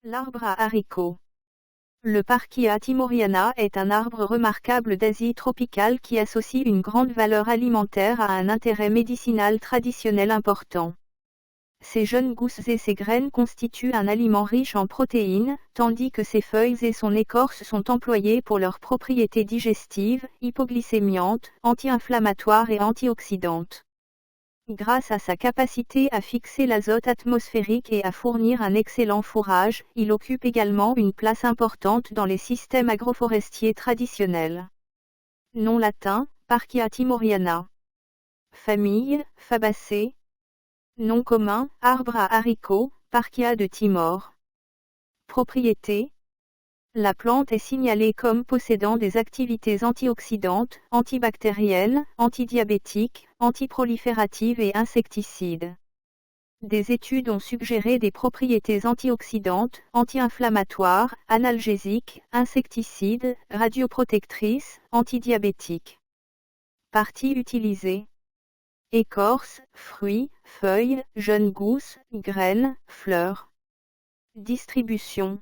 L'arbre à haricots. Le Parkia timoriana est un arbre remarquable d'Asie tropicale qui associe une grande valeur alimentaire à un intérêt médicinal traditionnel important. Ses jeunes gousses et ses graines constituent un aliment riche en protéines, tandis que ses feuilles et son écorce sont employées pour leurs propriétés digestives, hypoglycémiantes, anti-inflammatoires et antioxydantes. Grâce à sa capacité à fixer l'azote atmosphérique et à fournir un excellent fourrage, il occupe également une place importante dans les systèmes agroforestiers traditionnels. Nom latin, Parkia timoriana. Famille, Fabacées. Nom commun, arbre à haricots, Parkia de Timor. Propriétés. La plante est signalée comme possédant des activités antioxydantes, antibactériennes, antidiabétiques, antiprolifératives et insecticides. Des études ont suggéré des propriétés antioxydantes, anti-inflammatoires, analgésiques, insecticides, radioprotectrices, antidiabétiques. Parties utilisées. Écorce, fruits, feuilles, jeunes gousses, graines, fleurs. Distribution.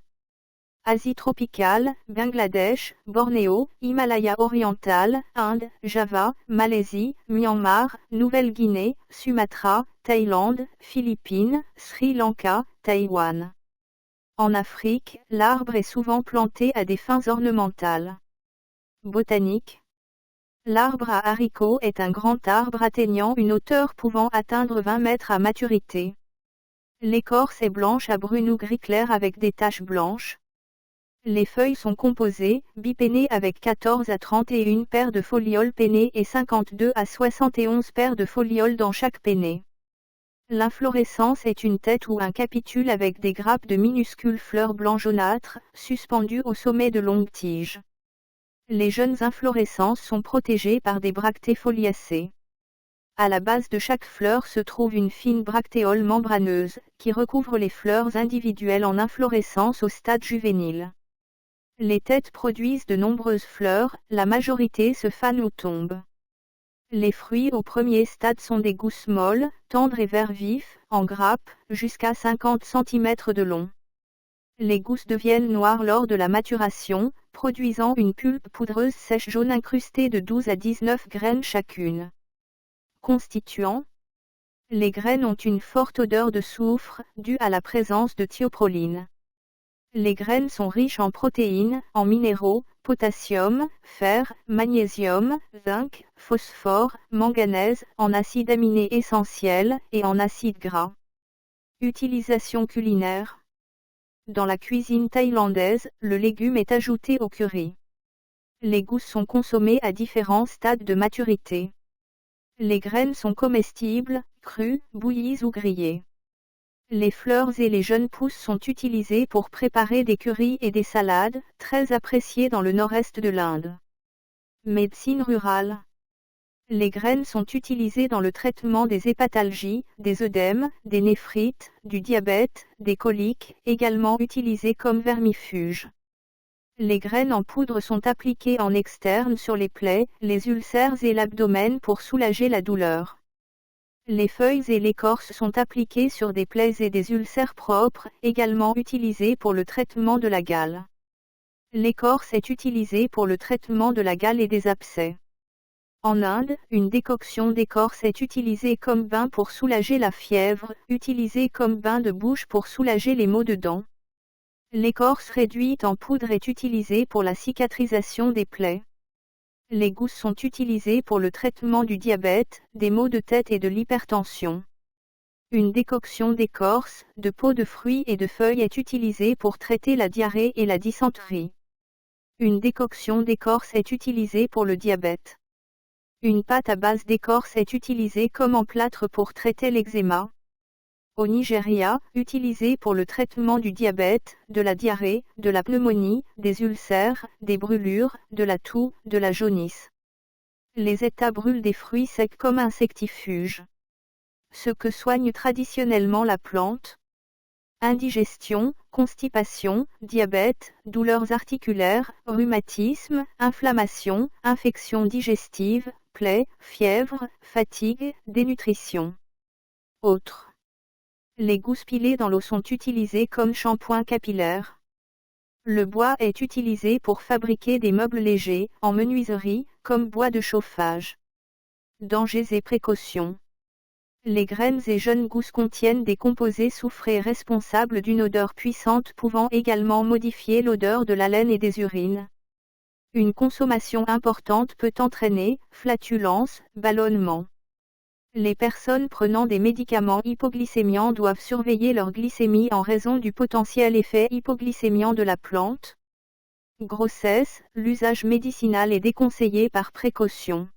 Asie tropicale, Bangladesh, Bornéo, Himalaya oriental, Inde, Java, Malaisie, Myanmar, Nouvelle-Guinée, Sumatra, Thaïlande, Philippines, Sri Lanka, Taïwan. En Afrique, l'arbre est souvent planté à des fins ornementales. Botanique. L'arbre à haricots est un grand arbre atteignant une hauteur pouvant atteindre 20 mètres à maturité. L'écorce est blanche à brune ou gris clair avec des taches blanches. Les feuilles sont composées, bipénées avec 14 à 31 paires de folioles pennées et 52 à 71 paires de folioles dans chaque pennée. L'inflorescence est une tête ou un capitule avec des grappes de minuscules fleurs blanc jaunâtres, suspendues au sommet de longues tiges. Les jeunes inflorescences sont protégées par des bractées foliacées. À la base de chaque fleur se trouve une fine bractéole membraneuse, qui recouvre les fleurs individuelles en inflorescence au stade juvénile. Les têtes produisent de nombreuses fleurs, la majorité se fanent ou tombent. Les fruits au premier stade sont des gousses molles, tendres et vert vif, en grappes, jusqu'à 50 cm de long. Les gousses deviennent noires lors de la maturation, produisant une pulpe poudreuse sèche jaune incrustée de 12 à 19 graines chacune. Constituants. Les graines ont une forte odeur de soufre, due à la présence de thioproline. Les graines sont riches en protéines, en minéraux, potassium, fer, magnésium, zinc, phosphore, manganèse, en acides aminés essentiels et en acides gras. Utilisation culinaire. Dans la cuisine thaïlandaise, le légume est ajouté au curry. Les gousses sont consommées à différents stades de maturité. Les graines sont comestibles, crues, bouillies ou grillées. Les fleurs et les jeunes pousses sont utilisées pour préparer des currys et des salades, très appréciées dans le nord-est de l'Inde. Médecine rurale. Les graines sont utilisées dans le traitement des hépatalgies, des œdèmes, des néphrites, du diabète, des coliques, également utilisées comme vermifuge. Les graines en poudre sont appliquées en externe sur les plaies, les ulcères et l'abdomen pour soulager la douleur. Les feuilles et l'écorce sont appliquées sur des plaies et des ulcères propres, également utilisées pour le traitement de la gale. L'écorce est utilisée pour le traitement de la gale et des abcès. En Inde, une décoction d'écorce est utilisée comme bain pour soulager la fièvre, utilisée comme bain de bouche pour soulager les maux de dents. L'écorce réduite en poudre est utilisée pour la cicatrisation des plaies. Les gousses sont utilisées pour le traitement du diabète, des maux de tête et de l'hypertension. Une décoction d'écorce, de peaux de fruits et de feuilles est utilisée pour traiter la diarrhée et la dysenterie. Une décoction d'écorce est utilisée pour le diabète. Une pâte à base d'écorce est utilisée comme emplâtre pour traiter l'eczéma. Au Nigeria, utilisée pour le traitement du diabète, de la diarrhée, de la pneumonie, des ulcères, des brûlures, de la toux, de la jaunisse. Les États brûlent des fruits secs comme insectifuge. Ce que soigne traditionnellement la plante. Indigestion, constipation, diabète, douleurs articulaires, rhumatisme, inflammation, infections digestives, plaies, fièvre, fatigue, dénutrition. Autres. Les gousses pilées dans l'eau sont utilisées comme shampoing capillaire. Le bois est utilisé pour fabriquer des meubles légers, en menuiserie, comme bois de chauffage. Dangers et précautions. Les graines et jeunes gousses contiennent des composés soufrés responsables d'une odeur puissante pouvant également modifier l'odeur de la laine et des urines. Une consommation importante peut entraîner flatulence, ballonnement. Les personnes prenant des médicaments hypoglycémiants doivent surveiller leur glycémie en raison du potentiel effet hypoglycémiant de la plante. Grossesse, l'usage médicinal est déconseillé par précaution.